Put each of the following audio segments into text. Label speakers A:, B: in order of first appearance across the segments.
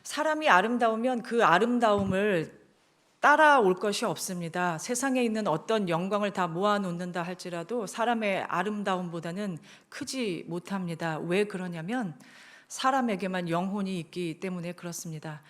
A: 사람이 아름다우면 그 아름다움을 따라올 것이 없습니다. 세상에 있는 어떤 영광을 다 모아놓는다 할지라도 사람의 아름다움보다는 크지 못합니다. 왜 그러냐면 사람에게만 영혼이 있기 때문에 그렇습니다.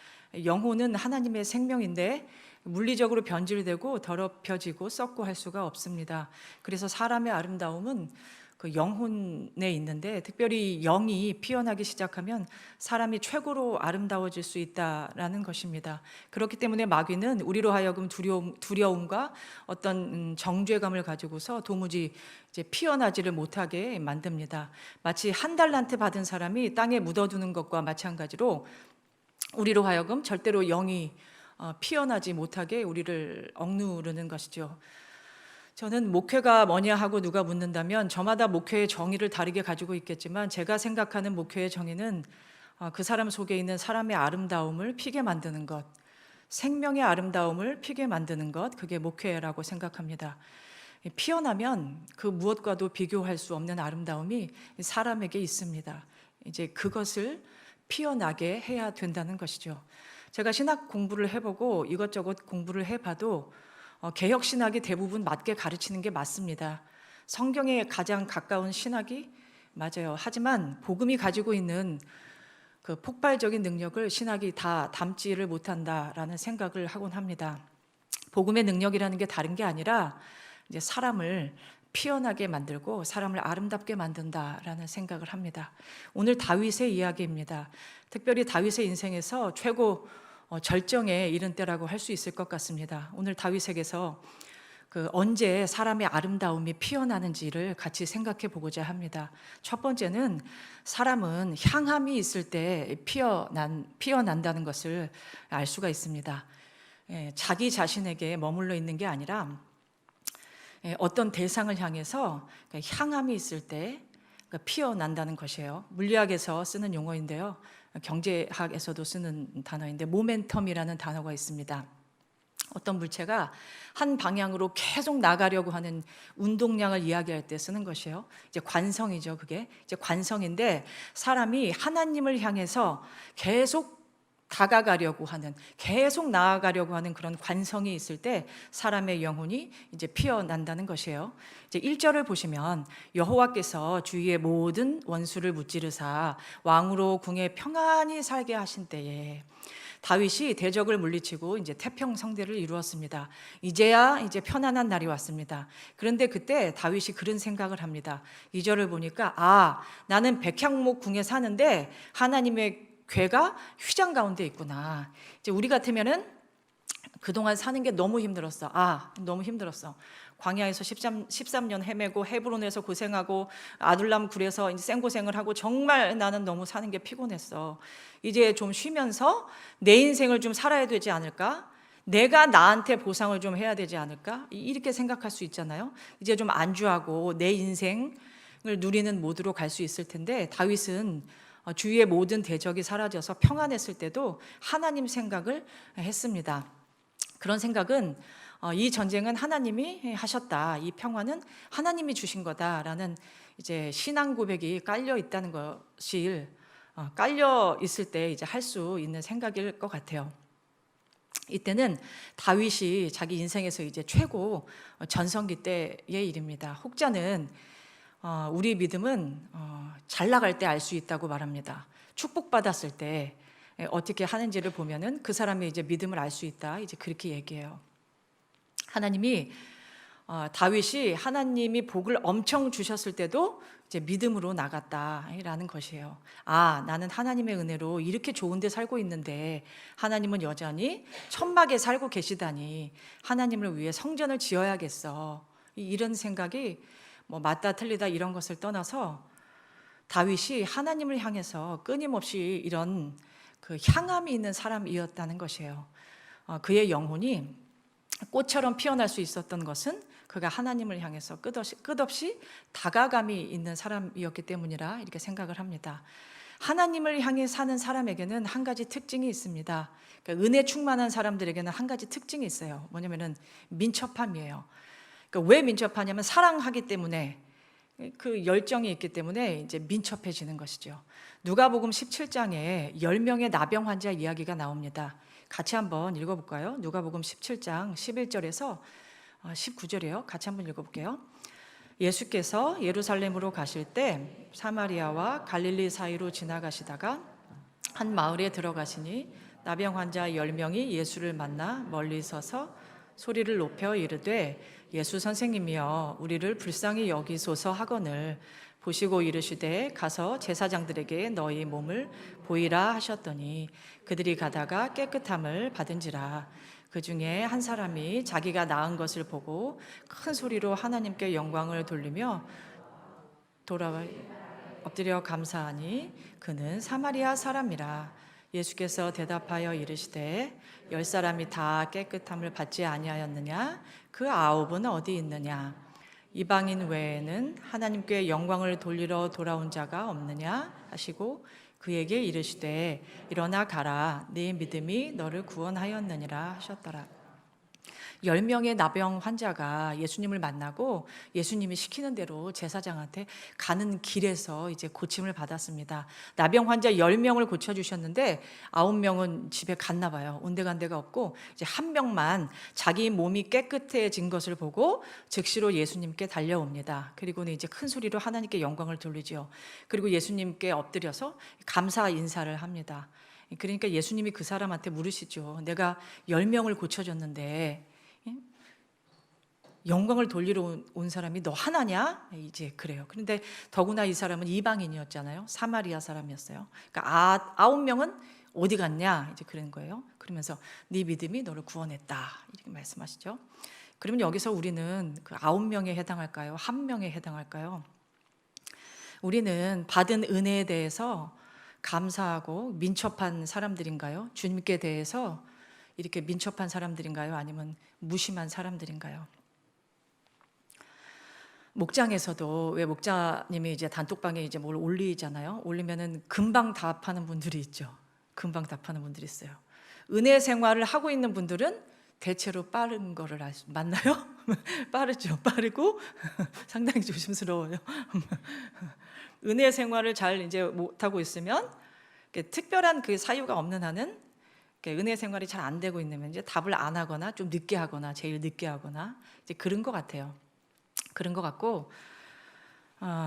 A: 영혼은 하나님의 생명인데 물리적으로 변질되고 더럽혀지고 썩고 할 수가 없습니다. 그래서 사람의 아름다움은 그 영혼에 있는데, 특별히 영이 피어나기 시작하면 사람이 최고로 아름다워질 수 있다라는 것입니다. 그렇기 때문에 마귀는 우리로 하여금 두려움과 어떤 정죄감을 가지고서 도무지 이제 피어나지를 못하게 만듭니다. 마치 한 달란트 받은 사람이 땅에 묻어두는 것과 마찬가지로 우리로 하여금 절대로 영이 피어나지 못하게 우리를 억누르는 것이죠. 저는 목회가 뭐냐 하고 누가 묻는다면 저마다 목회의 정의를 다르게 가지고 있겠지만, 제가 생각하는 목회의 정의는 그 사람 속에 있는 사람의 아름다움을 피게 만드는 것, 생명의 아름다움을 피게 만드는 것, 그게 목회라고 생각합니다. 피어나면 그 무엇과도 비교할 수 없는 아름다움이 사람에게 있습니다. 이제 그것을 피어나게 해야 된다는 것이죠. 제가 신학 공부를 해보고 이것저것 공부를 해봐도 개혁 신학이 대부분 맞게 가르치는 게 맞습니다. 성경에 가장 가까운 신학이 맞아요. 하지만 복음이 가지고 있는 그 폭발적인 능력을 신학이 다 담지를 못한다라는 생각을 하곤 합니다. 복음의 능력이라는 게 다른 게 아니라 이제 사람을 피어나게 만들고 사람을 아름답게 만든다라는 생각을 합니다. 오늘 다윗의 이야기입니다. 특별히 다윗의 인생에서 최고 절정에 이른 때라고 할 수 있을 것 같습니다. 오늘 다윗에게서 언제 사람의 아름다움이 피어나는지를 같이 생각해 보고자 합니다. 첫 번째는 사람은 향함이 있을 때 피어난다는 것을 알 수가 있습니다. 자기 자신에게 머물러 있는 게 아니라 어떤 대상을 향해서 향함이 있을 때 피어난다는 것이에요. 물리학에서 쓰는 용어인데요. 경제학에서도 쓰는 단어인데 모멘텀이라는 단어가 있습니다. 어떤 물체가 한 방향으로 계속 나가려고 하는 운동량을 이야기할 때 쓰는 것이에요. 이제 관성이죠. 그게 이제 관성인데, 사람이 하나님을 향해서 계속 다가가려고 하는, 계속 나아가려고 하는 그런 관성이 있을 때 사람의 영혼이 이제 피어난다는 것이에요. 이제 1절을 보시면 여호와께서 주위의 모든 원수를 무찌르사 왕으로 궁에 평안히 살게 하신 때에, 다윗이 대적을 물리치고 이제 태평 성대를 이루었습니다. 이제야 이제 편안한 날이 왔습니다. 그런데 그때 다윗이 그런 생각을 합니다. 2절을 보니까 나는 백향목 궁에 사는데 하나님의 괴가 휘장 가운데 있구나. 이제 우리 같으면은 그동안 사는 게 너무 힘들었어. 너무 힘들었어. 광야에서 13년 헤매고 헤브론에서 고생하고 아둘람 굴에서 이제 생고생을 하고 정말 나는 너무 사는 게 피곤했어. 이제 좀 쉬면서 내 인생을 좀 살아야 되지 않을까? 내가 나한테 보상을 좀 해야 되지 않을까? 이렇게 생각할 수 있잖아요. 이제 좀 안주하고 내 인생을 누리는 모드로 갈 수 있을 텐데, 다윗은 주위의 모든 대적이 사라져서 평안했을 때도 하나님 생각을 했습니다. 그런 생각은 이 전쟁은 하나님이 하셨다, 이 평화는 하나님이 주신 거다라는 이제 신앙 고백이 깔려 있다는 것이 깔려 있을 때 이제 할 수 있는 생각일 것 같아요. 이때는 다윗이 자기 인생에서 이제 최고 전성기 때의 일입니다. 혹자는 우리 믿음은 잘 나갈 때 알 수 있다고 말합니다. 축복받았을 때 어떻게 하는지를 보면은 그 사람의 이제 믿음을 알 수 있다, 이제 그렇게 얘기해요. 다윗이 하나님이 복을 엄청 주셨을 때도 이제 믿음으로 나갔다라는 것이에요. 나는 하나님의 은혜로 이렇게 좋은 데 살고 있는데 하나님은 여전히 천막에 살고 계시다니, 하나님을 위해 성전을 지어야겠어. 이런 생각이 뭐 맞다 틀리다 이런 것을 떠나서 다윗이 하나님을 향해서 끊임없이 이런 그 향함이 있는 사람이었다는 것이에요. 그의 영혼이 꽃처럼 피어날 수 있었던 것은 그가 하나님을 향해서 끝없이 다가감이 있는 사람이었기 때문이라 이렇게 생각을 합니다. 하나님을 향해 사는 사람에게는 한 가지 특징이 있습니다. 그러니까 은혜 충만한 사람들에게는 한 가지 특징이 있어요. 뭐냐면은 민첩함이에요. 그러니까 왜 민첩하냐면 사랑하기 때문에 그 열정이 있기 때문에 이제 민첩해지는 것이죠. 누가복음 17장에 10명의 나병 환자 이야기가 나옵니다. 같이 한번 읽어볼까요? 누가복음 17장 11절에서 19절이에요. 같이 한번 읽어볼게요. 예수께서 예루살렘으로 가실 때 사마리아와 갈릴리 사이로 지나가시다가 한 마을에 들어가시니 나병 환자 10명이 예수를 만나 멀리 서서 소리를 높여 이르되 예수 선생님이여 우리를 불쌍히 여기소서 하거늘 보시고 이르시되 가서 제사장들에게 너희 몸을 보이라 하셨더니 그들이 가다가 깨끗함을 받은지라. 그 중에 한 사람이 자기가 나은 것을 보고 큰 소리로 하나님께 영광을 돌리며 돌아와 엎드려 감사하니 그는 사마리아 사람이라. 예수께서 대답하여 이르시되 10사람이 다 깨끗함을 받지 아니하였느냐? 그 9은 어디 있느냐? 이방인 외에는 하나님께 영광을 돌리러 돌아온 자가 없느냐? 하시고 그에게 이르시되 일어나 가라 네 믿음이 너를 구원하였느니라 하셨더라. 10명의 나병 환자가 예수님을 만나고 예수님이 시키는 대로 제사장한테 가는 길에서 이제 고침을 받았습니다. 나병 환자 10명을 고쳐주셨는데 9명은 집에 갔나 봐요. 온데간데가 없고 이제 한 명만 자기 몸이 깨끗해진 것을 보고 즉시로 예수님께 달려옵니다. 그리고는 이제 큰 소리로 하나님께 영광을 돌리죠. 그리고 예수님께 엎드려서 감사 인사를 합니다. 그러니까 예수님이 그 사람한테 물으시죠. 내가 10명을 고쳐줬는데 영광을 돌리러 온 사람이 너 하나냐? 이제 그래요. 그런데 더구나 이 사람은 이방인이었잖아요. 사마리아 사람이었어요. 그러니까 9명은 어디 갔냐? 이제 그런 거예요. 그러면서 네 믿음이 너를 구원했다. 이렇게 말씀하시죠. 그러면 여기서 우리는 그 9명에 해당할까요? 1명에 해당할까요? 우리는 받은 은혜에 대해서 감사하고 민첩한 사람들인가요? 주님께 대해서 이렇게 민첩한 사람들인가요? 아니면 무심한 사람들인가요? 목장에서도 왜 목자님이 이제 단톡방에 이제 뭘 올리잖아요. 올리면은 금방 답하는 분들이 있죠. 금방 답하는 분들이 있어요. 은혜 생활을 하고 있는 분들은 대체로 빠른 거를 맞나요? 빠르죠. 빠르고 상당히 조심스러워요. 은혜 생활을 잘 이제 못하고 있으면 특별한 그 사유가 없는 한은 은혜 생활이 잘 안 되고 있으면 이제 답을 안 하거나 좀 늦게 하거나 제일 늦게 하거나 이제 그런 것 같아요. 그런 것 같고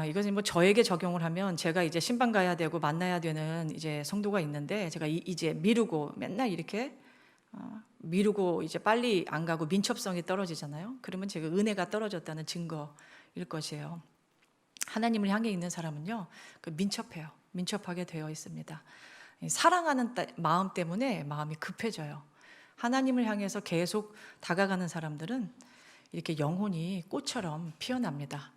A: 이것은 뭐 저에게 적용을 하면 제가 이제 신방 가야 되고 만나야 되는 이제 성도가 있는데 제가 이제 미루고 맨날 이렇게 미루고 이제 빨리 안 가고 민첩성이 떨어지잖아요. 그러면 제가 은혜가 떨어졌다는 증거일 것이에요. 하나님을 향해 있는 사람은요, 그 민첩해요. 민첩하게 되어 있습니다. 사랑하는 마음 때문에 마음이 급해져요. 하나님을 향해서 계속 다가가는 사람들은 이렇게 영혼이 꽃처럼 피어납니다.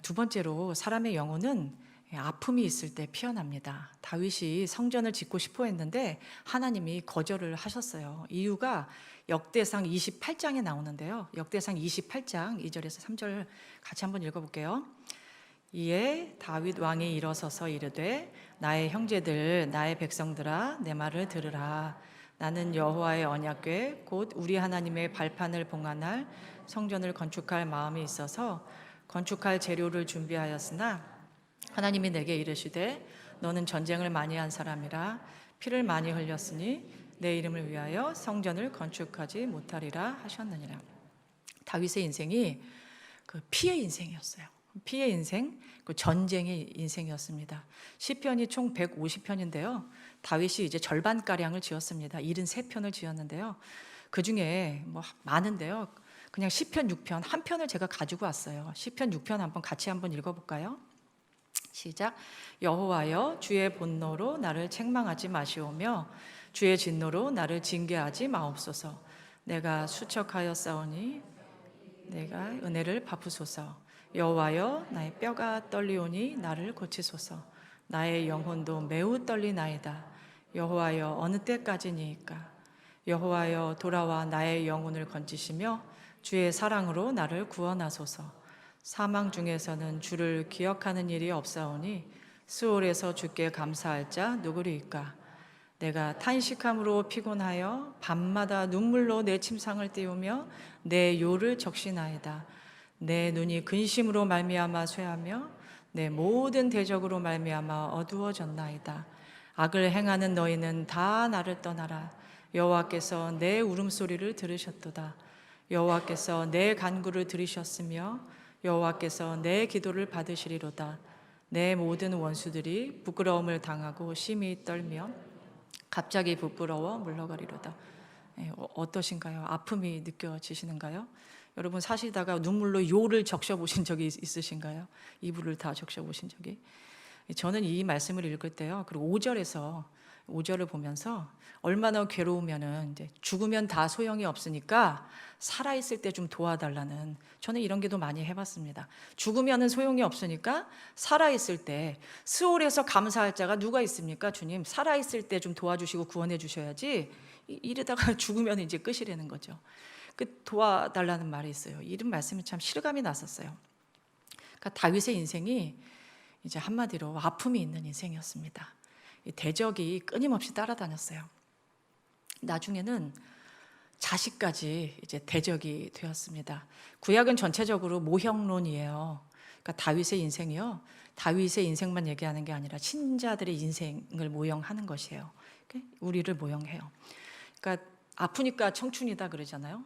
A: 두 번째로 사람의 영혼은 아픔이 있을 때 피어납니다. 다윗이 성전을 짓고 싶어 했는데 하나님이 거절을 하셨어요. 이유가 역대상 28장에 나오는데요. 역대상 28장 2절에서 3절 같이 한번 읽어볼게요. 이에 다윗 왕이 일어서서 이르되 나의 형제들 나의 백성들아 내 말을 들으라. 나는 여호와의 언약궤 곧 우리 하나님의 발판을 봉안할 성전을 건축할 마음이 있어서 건축할 재료를 준비하였으나 하나님이 내게 이르시되 너는 전쟁을 많이 한 사람이라 피를 많이 흘렸으니 내 이름을 위하여 성전을 건축하지 못하리라 하셨느니라. 다윗의 인생이 그 피의 인생이었어요. 피의 인생, 그 전쟁의 인생이었습니다. 시편이 총 150편인데요. 다윗이 이제 절반가량을 지었습니다. 73편을 지었는데요. 그 중에 뭐 많은데요. 그냥 시편 6편, 한 편을 제가 가지고 왔어요. 시편 6편 한번 같이 한번 읽어볼까요? 시작. 여호와여 주의 분노로 나를 책망하지 마시오며 주의 진노로 나를 징계하지 마옵소서. 내가 수척하였사오니 내가 은혜를 베푸소서. 여호와여 나의 뼈가 떨리오니 나를 고치소서. 나의 영혼도 매우 떨리나이다. 여호와여 어느 때까지니이까. 여호와여 돌아와 나의 영혼을 건지시며 주의 사랑으로 나를 구원하소서. 사망 중에서는 주를 기억하는 일이 없사오니 수월에서 주께 감사할 자 누구리이까. 내가 탄식함으로 피곤하여 밤마다 눈물로 내 침상을 띄우며 내 요를 적시나이다. 내 눈이 근심으로 말미암아 쇠하며 내 모든 대적으로 말미암아 어두워졌나이다. 악을 행하는 너희는 다 나를 떠나라. 여호와께서 내 울음소리를 들으셨도다. 여호와께서 내 간구를 들으셨으며 여호와께서 내 기도를 받으시리로다. 내 모든 원수들이 부끄러움을 당하고 심히 떨며 갑자기 부끄러워 물러가리로다. 어떠신가요? 아픔이 느껴지시는가요? 여러분 사시다가 눈물로 요를 적셔보신 적이 있으신가요? 이불을 다 적셔보신 적이? 저는 이 말씀을 읽을 때요, 그리고 5절을 보면서 얼마나 괴로우면은 이제 죽으면 다 소용이 없으니까 살아있을 때 좀 도와달라는, 저는 이런 기도 많이 해봤습니다. 죽으면은 소용이 없으니까 살아있을 때, 스올에서 감사할 자가 누가 있습니까? 주님, 살아있을 때 좀 도와주시고 구원해 주셔야지 이러다가 죽으면 이제 끝이라는 거죠. 그 도와달라는 말이 있어요. 이런 말씀이 참 실감이 났었어요. 그러니까 다윗의 인생이 이제 한마디로 아픔이 있는 인생이었습니다. 대적이 끊임없이 따라다녔어요. 나중에는 자식까지 이제 대적이 되었습니다. 구약은 전체적으로 모형론이에요. 그러니까 다윗의 인생이요, 다윗의 인생만 얘기하는 게 아니라 신자들의 인생을 모형하는 것이에요. 우리를 모형해요. 그러니까 아프니까 청춘이다 그러잖아요.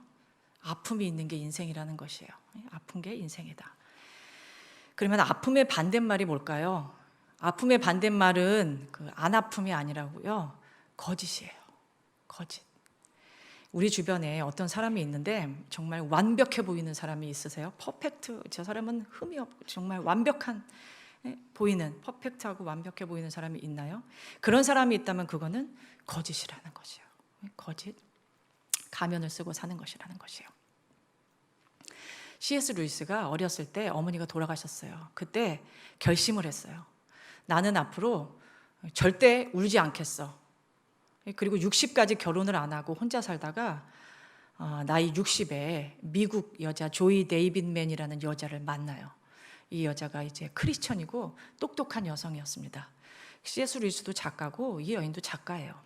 A: 아픔이 있는 게 인생이라는 것이에요. 아픈 게 인생이다. 그러면 아픔의 반대말이 뭘까요? 아픔의 반대말은 안 아픔이 아니라고요. 거짓이에요. 거짓. 우리 주변에 어떤 사람이 있는데 정말 완벽해 보이는 사람이 있으세요? 퍼펙트. 저 사람은 흠이 없고 정말 완벽한 보이는, 퍼펙트하고 완벽해 보이는 사람이 있나요? 그런 사람이 있다면 그거는 거짓이라는 것이에요. 거짓. 가면을 쓰고 사는 것이라는 것이에요. C.S. 루이스가 어렸을 때 어머니가 돌아가셨어요. 그때 결심을 했어요. 나는 앞으로 절대 울지 않겠어. 그리고 60까지 결혼을 안 하고 혼자 살다가 나이 60에 미국 여자 조이 데이빗맨이라는 여자를 만나요. 이 여자가 이제 크리스천이고 똑똑한 여성이었습니다. C.S. 루이스도 작가고 이 여인도 작가예요.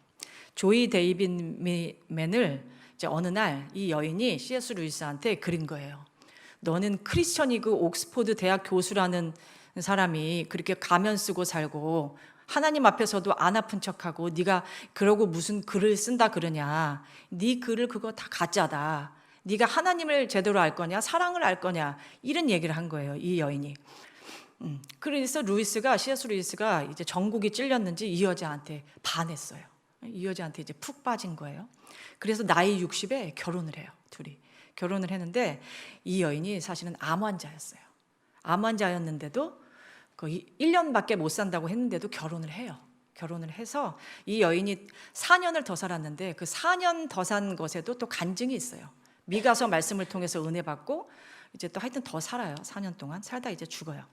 A: 조이 데이빗맨을 이제 어느 날 이 여인이 C.S. 루이스한테 그린 거예요. 너는 크리스천이고 옥스포드 대학 교수라는 사람이 그렇게 가면 쓰고 살고 하나님 앞에서도 안 아픈 척하고 네가 그러고 무슨 글을 쓴다 그러냐. 네 글을 그거 다 가짜다. 네가 하나님을 제대로 알 거냐, 사랑을 알 거냐, 이런 얘기를 한 거예요, 이 여인이. 그래서 C.S. 루이스가 이제 전곡이 찔렸는지 이 여자한테 반했어요. 이 여자한테 이제 푹 빠진 거예요. 그래서 나이 60에 결혼을 해요. 둘이 결혼을 했는데 이 여인이 사실은 암 환자였어요. 암 환자였는데도 거의 1년밖에 못 산다고 했는데도 결혼을 해요. 결혼을 해서 이 여인이 4년을 더 살았는데 그 4년 더 산 것에도 또 간증이 있어요. 미가서 말씀을 통해서 은혜 받고 이제 또 하여튼 더 살아요. 4년 동안 살다 이제 죽어요.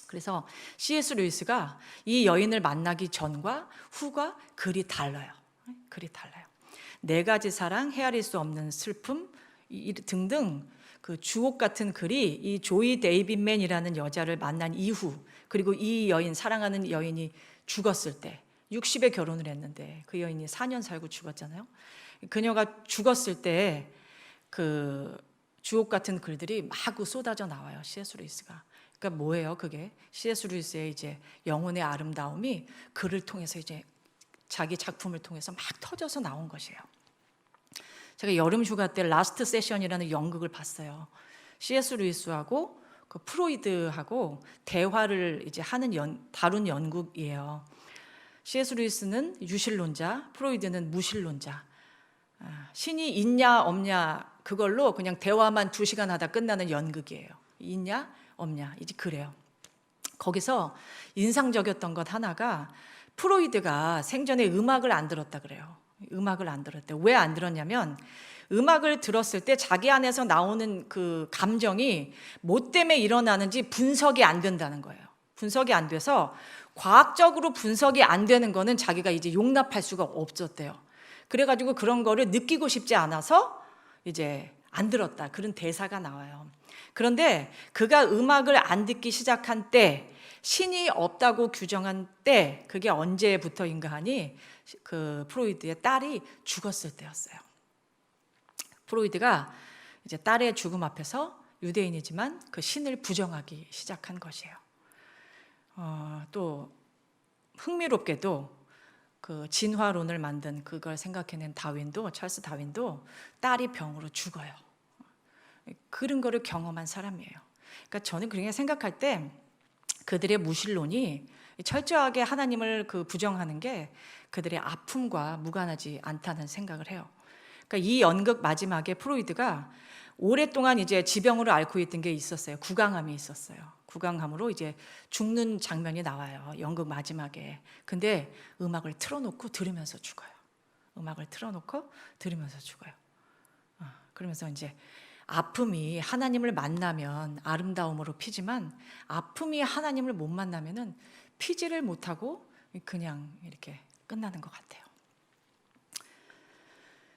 A: 그래서 C.S. 루이스가 이 여인을 만나기 전과 후가 글이 달라요. 글이 달라요. 4가지 사랑, 헤아릴 수 없는 슬픔 등등 그 주옥 같은 글이 이 조이 데이빗맨이라는 여자를 만난 이후, 그리고 이 여인, 사랑하는 여인이 죽었을 때 60에 결혼을 했는데 그 여인이 4년 살고 죽었잖아요. 그녀가 죽었을 때 그 주옥 같은 글들이 마구 쏟아져 나와요. C.S. 루이스가. 그러니까 뭐예요? 그게 C.S. 루이스의 이제 영혼의 아름다움이 글을 통해서 이제 자기 작품을 통해서 막 터져서 나온 것이에요. 제가 여름 휴가 때 라스트 세션이라는 연극을 봤어요. C.S. 루이스하고 그 프로이드하고 대화를 이제 다룬 연극이에요. C.S. 루이스는 유실론자, 프로이드는 무실론자. 신이 있냐 없냐 그걸로 그냥 대화만 2시간 하다 끝나는 연극이에요. 있냐 없냐 이제 그래요. 거기서 인상적이었던 것 하나가 프로이드가 생전에 음악을 안 들었다 그래요. 음악을 안 들었대요. 왜 안 들었냐면 음악을 들었을 때 자기 안에서 나오는 그 감정이 뭐 때문에 일어나는지 분석이 안 된다는 거예요. 분석이 안 돼서 과학적으로 분석이 안 되는 거는 자기가 이제 용납할 수가 없었대요. 그래가지고 그런 거를 느끼고 싶지 않아서 이제 안 들었다. 그런 대사가 나와요. 그런데 그가 음악을 안 듣기 시작한 때, 신이 없다고 규정한 때, 그게 언제부터인가 하니 그 프로이드의 딸이 죽었을 때였어요. 프로이드가 이제 딸의 죽음 앞에서 유대인이지만 그 신을 부정하기 시작한 것이에요. 또 흥미롭게도 그 진화론을 만든 그걸 생각해낸 찰스 다윈도 딸이 병으로 죽어요. 그런 거를 경험한 사람이에요. 그러니까 저는 그렇게 생각할 때 그들의 무신론이 철저하게 하나님을 부정하는 게 그들의 아픔과 무관하지 않다는 생각을 해요. 그러니까 이 연극 마지막에 프로이드가 오랫동안 이제 지병으로 앓고 있던 게 있었어요. 구강암이 있었어요. 구강암으로 이제 죽는 장면이 나와요. 연극 마지막에. 근데 음악을 틀어놓고 들으면서 죽어요. 음악을 틀어놓고 들으면서 죽어요. 그러면서 이제 아픔이 하나님을 만나면 아름다움으로 피지만 아픔이 하나님을 못 만나면은 피지를 못하고 그냥 이렇게 끝나는 것 같아요.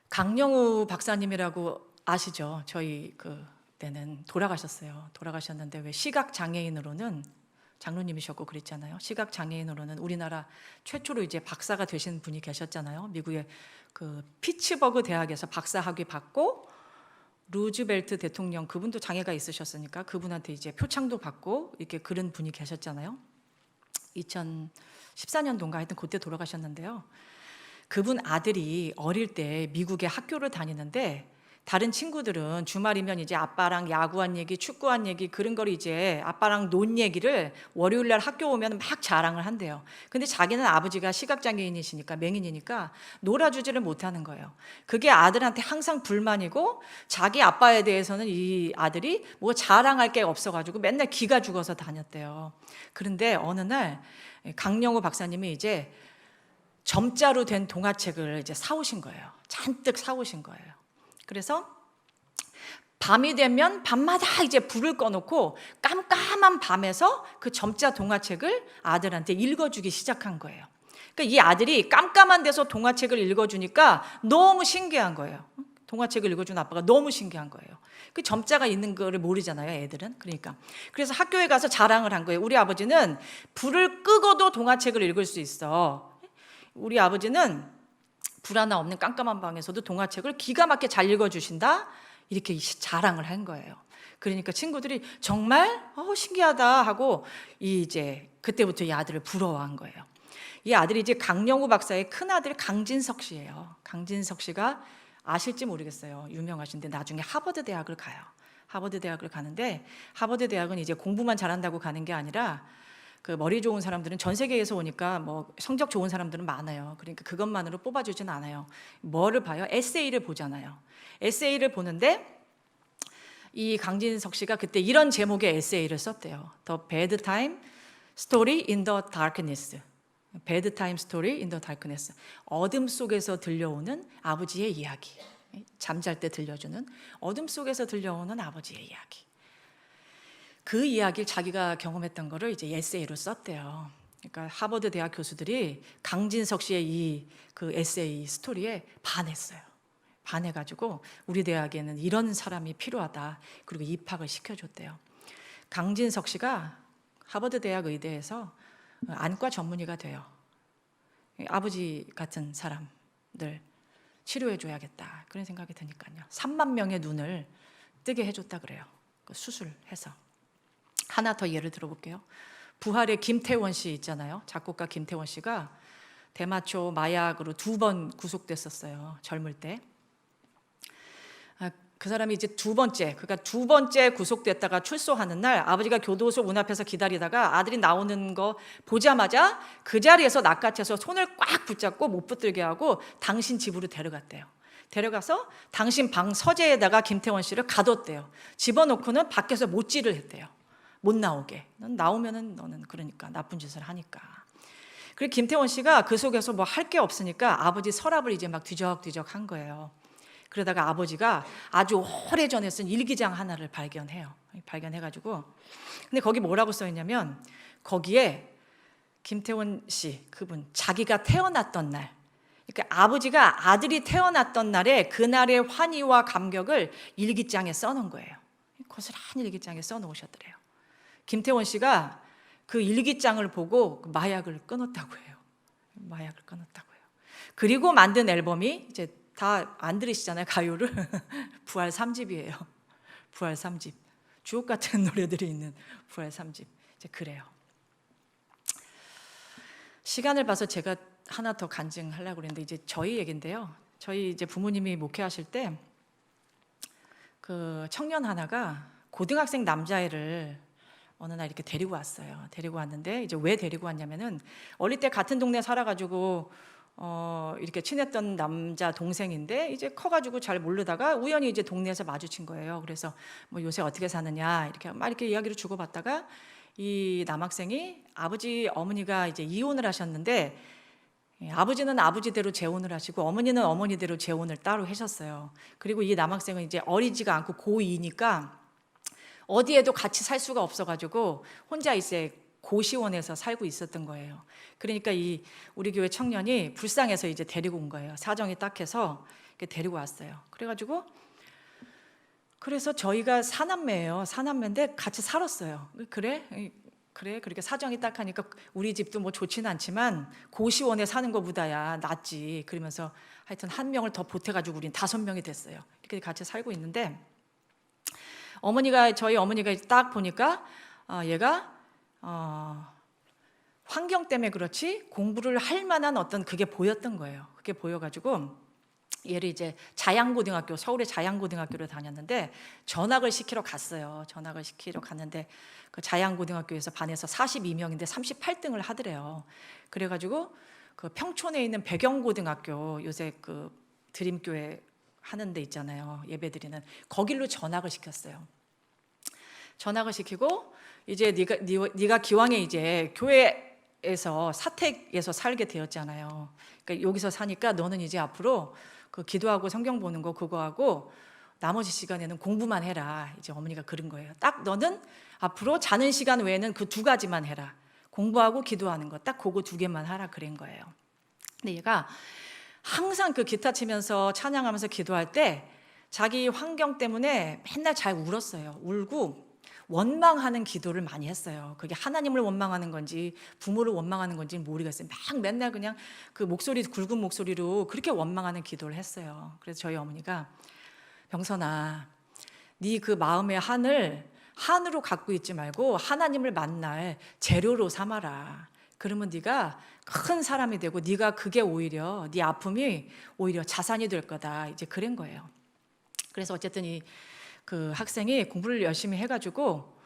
A: 강영우 박사님이라고 아시죠? 저희 그때는 돌아가셨어요. 돌아가셨는데 왜 시각 장애인으로는 장로님이셨고 그랬잖아요. 시각 장애인으로는 우리나라 최초로 이제 박사가 되신 분이 계셨잖아요. 미국의 그 피츠버그 대학에서 박사 학위 받고 루즈벨트 대통령 그분도 장애가 있으셨으니까 그분한테 이제 표창도 받고 이렇게 그런 분이 계셨잖아요. 2014년도인가 하여튼 그때 돌아가셨는데요. 그분 아들이 어릴 때 미국에 학교를 다니는데 다른 친구들은 주말이면 이제 아빠랑 야구한 얘기, 축구한 얘기 그런 걸 이제 아빠랑 논 얘기를 월요일 날 학교 오면 막 자랑을 한대요. 근데 자기는 아버지가 시각장애인이시니까 맹인이니까 놀아주지를 못하는 거예요. 그게 아들한테 항상 불만이고 자기 아빠에 대해서는 이 아들이 뭐 자랑할 게 없어가지고 맨날 기가 죽어서 다녔대요. 그런데 어느 날 강영우 박사님이 이제 점자로 된 동화책을 이제 사오신 거예요. 잔뜩 사오신 거예요. 그래서 밤이 되면 밤마다 이제 불을 꺼놓고 깜깜한 밤에서 그 점자 동화책을 아들한테 읽어주기 시작한 거예요. 그러니까 이 아들이 깜깜한 데서 동화책을 읽어주니까 너무 신기한 거예요. 동화책을 읽어준 아빠가 너무 신기한 거예요. 그 점자가 있는 거를 모르잖아요, 애들은. 그래서 학교에 가서 자랑을 한 거예요. 우리 아버지는 불을 끄고도 동화책을 읽을 수 있어. 우리 아버지는 불 하나 없는 깜깜한 방에서도 동화책을 기가 막히게 잘 읽어주신다. 이렇게 자랑을 한 거예요. 그러니까 친구들이 정말 신기하다 하고 이제 그때부터 이 아들을 부러워한 거예요. 이 아들이 이제 강영우 박사의 큰 아들 강진석 씨예요. 강진석 씨가 아실지 모르겠어요. 유명하신데 나중에 하버드 대학을 가요. 하버드 대학을 가는데 하버드 대학은 이제 공부만 잘한다고 가는 게 아니라 그 머리 좋은 사람들은 전 세계에서 오니까 뭐 성적 좋은 사람들은 많아요. 그러니까 그것만으로 뽑아주진 않아요. 뭐를 봐요? 에세이를 보잖아요. 에세이를 보는데 이 강진석 씨가 그때 이런 제목의 에세이를 썼대요. The Bad Time Story in the Darkness. Bad Time Story in the Darkness. 어둠 속에서 들려오는 아버지의 이야기. 잠잘 때 들려주는 어둠 속에서 들려오는 아버지의 이야기. 그 이야기를 자기가 경험했던 거를 이제 에세이로 썼대요. 그러니까 하버드 대학 교수들이 강진석 씨의 이 그 에세이 스토리에 반했어요. 반해가지고 우리 대학에는 이런 사람이 필요하다. 그리고 입학을 시켜줬대요. 강진석 씨가 하버드 대학 의대에서 안과 전문의가 돼요. 아버지 같은 사람들 치료해줘야겠다. 그런 생각이 드니까요. 3만 명의 눈을 뜨게 해줬다 그래요. 수술해서. 하나 더 예를 들어볼게요. 부활의 김태원 씨 있잖아요. 작곡가 김태원 씨가 대마초 마약으로 2번 구속됐었어요. 젊을 때. 그 사람이 이제 두 번째 구속됐다가 출소하는 날 아버지가 교도소 문 앞에서 기다리다가 아들이 나오는 거 보자마자 그 자리에서 낚아채서 손을 꽉 붙잡고 못 붙들게 하고 당신 집으로 데려갔대요. 데려가서 당신 방 서재에다가 김태원 씨를 가뒀대요. 집어넣고는 밖에서 못질을 했대요. 못 나오게. 넌 나오면은 너는 그러니까 나쁜 짓을 하니까. 그리고 김태원 씨가 그 속에서 뭐 할 게 없으니까 아버지 서랍을 이제 막 뒤적뒤적 한 거예요. 그러다가 아버지가 아주 오래전에 쓴 일기장 하나를 발견해요. 발견해가지고 근데 거기 뭐라고 써 있냐면 거기에 김태원 씨 그분 자기가 태어났던 날, 그러니까 아버지가 아들이 태어났던 날에 그날의 환희와 감격을 일기장에 써놓은 거예요. 고스란히 일기장에 써놓으셨더래요. 김태원 씨가 그 일기장을 보고 마약을 끊었다고 해요. 마약을 끊었다고 해요. 그리고 만든 앨범이 이제 다 안 들으시잖아요, 가요를. 부활 3집이에요. 부활 3집. 주옥 같은 노래들이 있는 부활 3집. 이제 그래요. 시간을 봐서 제가 하나 더 간증하려고 그랬는데 이제 저희 얘긴데요. 저희 이제 부모님이 목회하실 때 그 청년 하나가 고등학생 남자애를 어느 날 이렇게 데리고 왔어요. 데리고 왔는데 이제 왜 데리고 왔냐면은 어릴 때 같은 동네 살아가지고 이렇게 친했던 남자 동생인데 이제 커가지고 잘 모르다가 우연히 이제 동네에서 마주친 거예요. 그래서 뭐 요새 어떻게 사느냐 이렇게 막 이렇게 이야기를 주고받다가 이 남학생이 아버지 어머니가 이제 이혼을 하셨는데 아버지는 아버지대로 재혼을 하시고 어머니는 어머니대로 재혼을 따로 하셨어요. 그리고 이 남학생은 이제 어리지가 않고 고2니까 어디에도 같이 살 수가 없어가지고 혼자 이제 고시원에서 살고 있었던 거예요. 그러니까 이 우리 교회 청년이 불쌍해서 이제 데리고 온 거예요. 사정이 딱해서 데리고 왔어요. 그래가지고 그래서 저희가 사남매예요. 사남매인데 같이 살았어요. 그래 그렇게 사정이 딱하니까 우리 집도 뭐 좋지는 않지만 고시원에 사는 것보다야 낫지. 그러면서 하여튼 한 명을 더 보태가지고 우린 5명이 됐어요. 이렇게 같이 살고 있는데 저희 어머니가 딱 보니까 얘가 환경 때문에 그렇지 공부를 할 만한 어떤 그게 보였던 거예요. 그게 보여가지고 얘를 이제 서울의 자양고등학교를 다녔는데 전학을 시키러 갔어요. 전학을 시키러 갔는데 그 자양고등학교에서 반에서 42명인데 38등을 하더래요. 그래가지고 그 평촌에 있는 백영고등학교 요새 그 드림교회 하는 데 있잖아요. 예배드리는 거길로 전학을 시켰어요. 전학을 시키고 이제 네가 기왕에 이제 교회에서 사택에서 살게 되었잖아요. 그러니까 여기서 사니까 너는 이제 앞으로 그 기도하고 성경 보는 거 그거 하고 나머지 시간에는 공부만 해라. 이제 어머니가 그런 거예요. 딱 너는 앞으로 자는 시간 외에는 그 2가지만 해라. 공부하고 기도하는 거 딱 그거 2개만 하라 그런 거예요. 근데 얘가 항상 그 기타 치면서 찬양하면서 기도할 때 자기 환경 때문에 맨날 잘 울었어요. 울고 원망하는 기도를 많이 했어요. 그게 하나님을 원망하는 건지 부모를 원망하는 건지 모르겠어요. 막 맨날 그냥 그 굵은 목소리로 그렇게 원망하는 기도를 했어요. 그래서 저희 어머니가 병선아, 네 그 마음의 한으로 갖고 있지 말고 하나님을 만날 재료로 삼아라. 그러면 네가 큰 사람이 되고 네가 그게 오히려 네 아픔이 오히려 자산이 될 거다. 이제 그런 거예요. 그래서 어쨌든 그 학생이 공부를 열심히 해가지고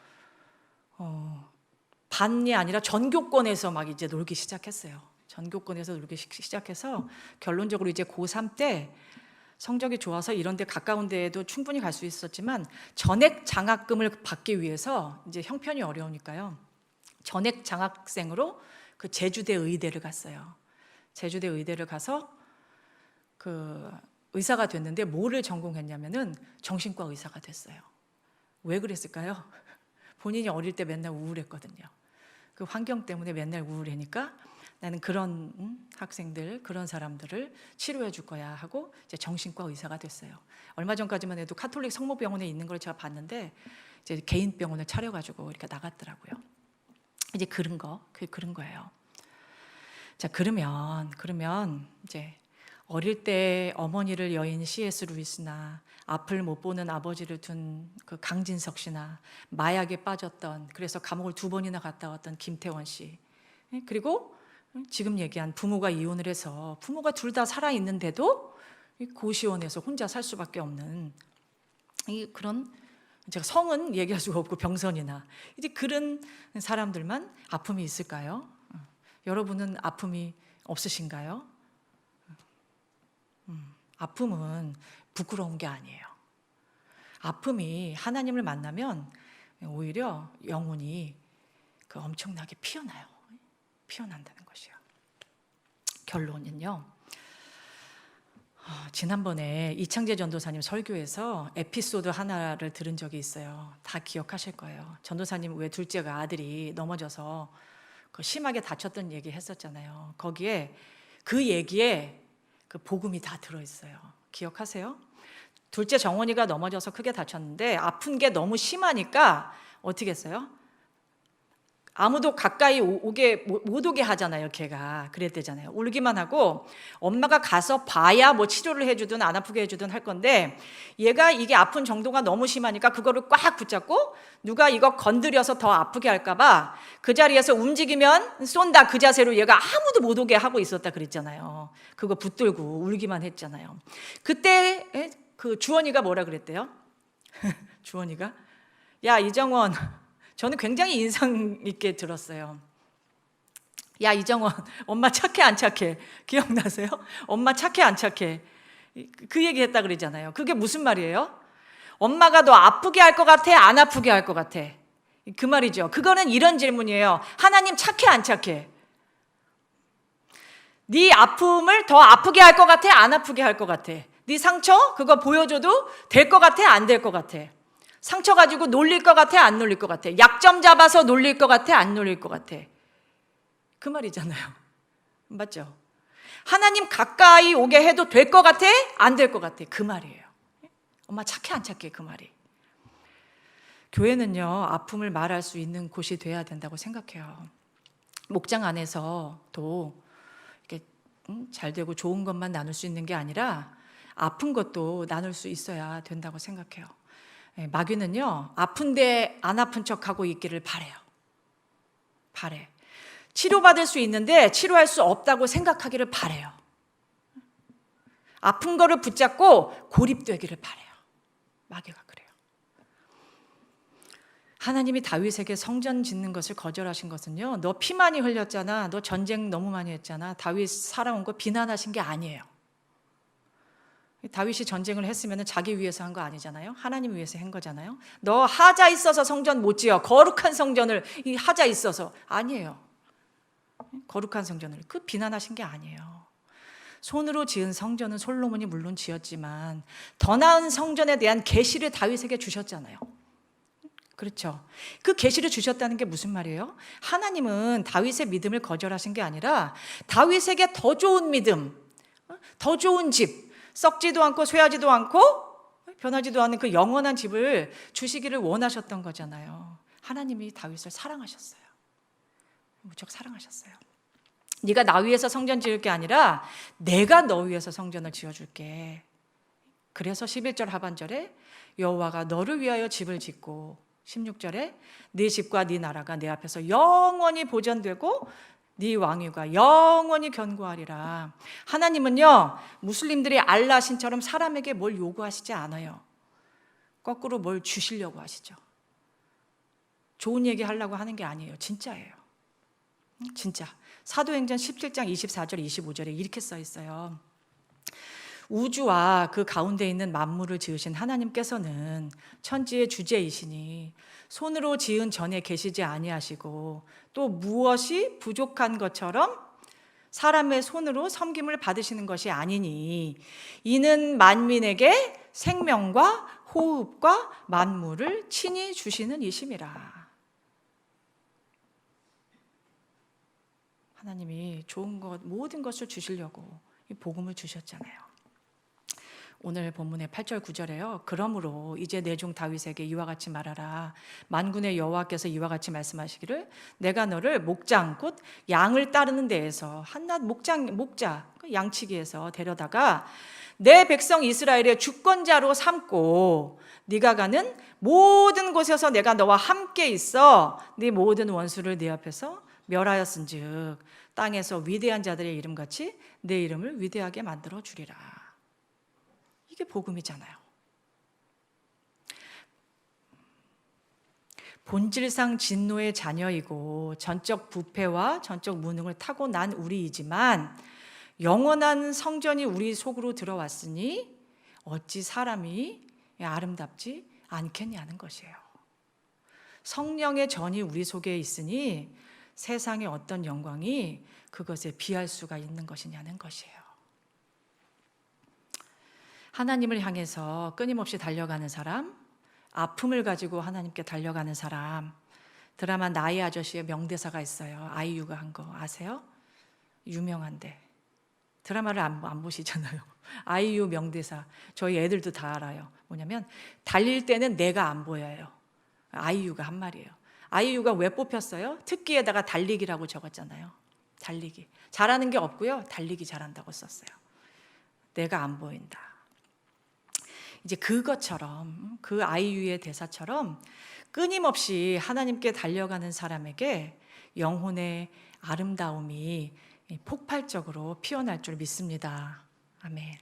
A: 반이 아니라 전교권에서 막 이제 놀기 시작했어요. 전교권에서 놀기 시작해서 결론적으로 이제 고3 때 성적이 좋아서 이런 데 가까운 데에도 충분히 갈 수 있었지만 전액 장학금을 받기 위해서 이제 형편이 어려우니까요. 전액 장학생으로 그 제주대 의대를 갔어요. 제주대 의대를 가서 그 의사가 됐는데 뭐를 전공했냐면은 정신과 의사가 됐어요. 왜 그랬을까요? 본인이 어릴 때 맨날 우울했거든요. 그 환경 때문에 맨날 우울하니까 나는 그런 학생들, 그런 사람들을 치료해 줄 거야 하고 이제 정신과 의사가 됐어요. 얼마 전까지만 해도 카톨릭 성모병원에 있는 걸 제가 봤는데 이제 개인 병원을 차려가지고 이렇게 나갔더라고요. 이제 그런 거예요. 자, 그러면 이제 어릴 때 어머니를 여인 C.S. 루이스나 앞을 못 보는 아버지를 둔 그 강진석 씨나 마약에 빠졌던 그래서 감옥을 2번이나 갔다 왔던 김태원 씨 그리고 지금 얘기한 부모가 이혼을 해서 부모가 둘 다 살아 있는데도 고시원에서 혼자 살 수밖에 없는 그런 제가 성은 얘기할 수가 없고 병선이나 이제 그런 사람들만 아픔이 있을까요? 여러분은 아픔이 없으신가요? 아픔은 부끄러운 게 아니에요. 아픔이 하나님을 만나면 오히려 영혼이 그 엄청나게 피어나요. 피어난다는 것이요. 결론은요. 지난번에 이창재 전도사님 설교에서 에피소드 하나를 들은 적이 있어요. 다 기억하실 거예요. 전도사님 왜 둘째가 아들이 넘어져서 그 심하게 다쳤던 얘기 했었잖아요. 거기에 그 얘기에 그 복음이 다 들어있어요. 기억하세요? 둘째 정원이가 넘어져서 크게 다쳤는데 아픈 게 너무 심하니까 어떻게 했어요? 아무도 가까이 못 오게 하잖아요. 걔가 그랬대잖아요. 울기만 하고 엄마가 가서 봐야 뭐 치료를 해주든 안 아프게 해주든 할 건데, 얘가 이게 아픈 정도가 너무 심하니까 그거를 꽉 붙잡고 누가 이거 건드려서 더 아프게 할까봐 그 자리에서 움직이면 쏜다, 그 자세로 얘가 아무도 못 오게 하고 있었다 그랬잖아요. 그거 붙들고 울기만 했잖아요. 그때 그 주원이가 뭐라 그랬대요? 주원이가, 야 이정원, 저는 굉장히 인상 있게 들었어요. 야 이정원, 엄마 착해 안 착해? 기억나세요? 엄마 착해 안 착해? 그 얘기 했다 그러잖아요. 그게 무슨 말이에요? 엄마가 너 아프게 할 것 같아? 안 아프게 할 것 같아? 그 말이죠. 그거는 이런 질문이에요. 하나님 착해 안 착해? 네 아픔을 더 아프게 할 것 같아? 안 아프게 할 것 같아? 네 상처? 그거 보여줘도 될 것 같아? 안 될 것 같아? 상처 가지고 놀릴 것 같아? 안 놀릴 것 같아? 약점 잡아서 놀릴 것 같아? 안 놀릴 것 같아? 그 말이잖아요. 맞죠? 하나님 가까이 오게 해도 될 것 같아? 안 될 것 같아? 그 말이에요. 엄마 착해 안 착해? 그 말이. 교회는요, 아픔을 말할 수 있는 곳이 돼야 된다고 생각해요. 목장 안에서도 이렇게 잘 되고 좋은 것만 나눌 수 있는 게 아니라 아픈 것도 나눌 수 있어야 된다고 생각해요. 마귀는요, 아픈데 안 아픈 척하고 있기를 바래요. 바래. 치료받을 수 있는데 치료할 수 없다고 생각하기를 바래요. 아픈 거를 붙잡고 고립되기를 바래요. 마귀가 그래요. 하나님이 다윗에게 성전 짓는 것을 거절하신 것은요, 너 피 많이 흘렸잖아, 너 전쟁 너무 많이 했잖아, 다윗 살아온 거 비난하신 게 아니에요. 다윗이 전쟁을 했으면 자기 위해서 한 거 아니잖아요. 하나님 위해서 한 거잖아요. 너 하자 있어서 성전 못 지어, 거룩한 성전을 이 하자 있어서. 아니에요. 거룩한 성전을 그 비난하신 게 아니에요. 손으로 지은 성전은 솔로몬이 물론 지었지만 더 나은 성전에 대한 계시를 다윗에게 주셨잖아요. 그렇죠. 그 계시를 주셨다는 게 무슨 말이에요? 하나님은 다윗의 믿음을 거절하신 게 아니라 다윗에게 더 좋은 믿음, 더 좋은 집, 썩지도 않고 쇠하지도 않고 변하지도 않는 그 영원한 집을 주시기를 원하셨던 거잖아요. 하나님이 다윗을 사랑하셨어요. 무척 사랑하셨어요. 네가 나 위해서 성전 지을 게 아니라 내가 너 위해서 성전을 지어줄게. 그래서 11절 하반절에 여호와가 너를 위하여 집을 짓고 16절에 네 집과 네 나라가 내 앞에서 영원히 보존되고 네 왕위가 영원히 견고하리라. 하나님은요, 무슬림들이 알라 신처럼 사람에게 뭘 요구하시지 않아요. 거꾸로 뭘 주시려고 하시죠. 좋은 얘기 하려고 하는 게 아니에요. 진짜예요. 진짜. 사도행전 17장 24절 25절에 이렇게 써 있어요. 우주와 그 가운데 있는 만물을 지으신 하나님께서는 천지의 주제이시니 손으로 지은 전에 계시지 아니하시고 또 무엇이 부족한 것처럼 사람의 손으로 섬김을 받으시는 것이 아니니 이는 만민에게 생명과 호흡과 만물을 친히 주시는 이심이라. 하나님이 좋은 것 모든 것을 주시려고 이 복음을 주셨잖아요. 오늘 본문의 8절 9절에요. 그러므로 이제 내 종 다윗에게 이와 같이 말하라. 만군의 여호와께서 이와 같이 말씀하시기를 내가 너를 목장 곧 양을 따르는 데에서 한낱 목자 양치기에서 데려다가 내 백성 이스라엘의 주권자로 삼고 네가 가는 모든 곳에서 내가 너와 함께 있어 네 모든 원수를 네 앞에서 멸하였은즉 땅에서 위대한 자들의 이름같이 내 이름을 위대하게 만들어 주리라. 이게 복음이잖아요. 본질상 진노의 자녀이고 전적 부패와 전적 무능을 타고난 우리이지만 영원한 성전이 우리 속으로 들어왔으니 어찌 사람이 아름답지 않겠냐는 것이에요. 성령의 전이 우리 속에 있으니 세상의 어떤 영광이 그것에 비할 수가 있는 것이냐는 것이에요. 하나님을 향해서 끊임없이 달려가는 사람, 아픔을 가지고 하나님께 달려가는 사람. 드라마 나의 아저씨의 명대사가 있어요. 아이유가 한 거 아세요? 유명한데 드라마를 안 보시잖아요. 아이유 명대사 저희 애들도 다 알아요. 뭐냐면 달릴 때는 내가 안 보여요. 아이유가 한 말이에요. 아이유가 왜 뽑혔어요? 특기에다가 달리기라고 적었잖아요. 달리기. 잘하는 게 없고요. 달리기 잘한다고 썼어요. 내가 안 보인다. 이제 그것처럼, 그 아이유의 대사처럼 끊임없이 하나님께 달려가는 사람에게 영혼의 아름다움이 폭발적으로 피어날 줄 믿습니다. 아멘.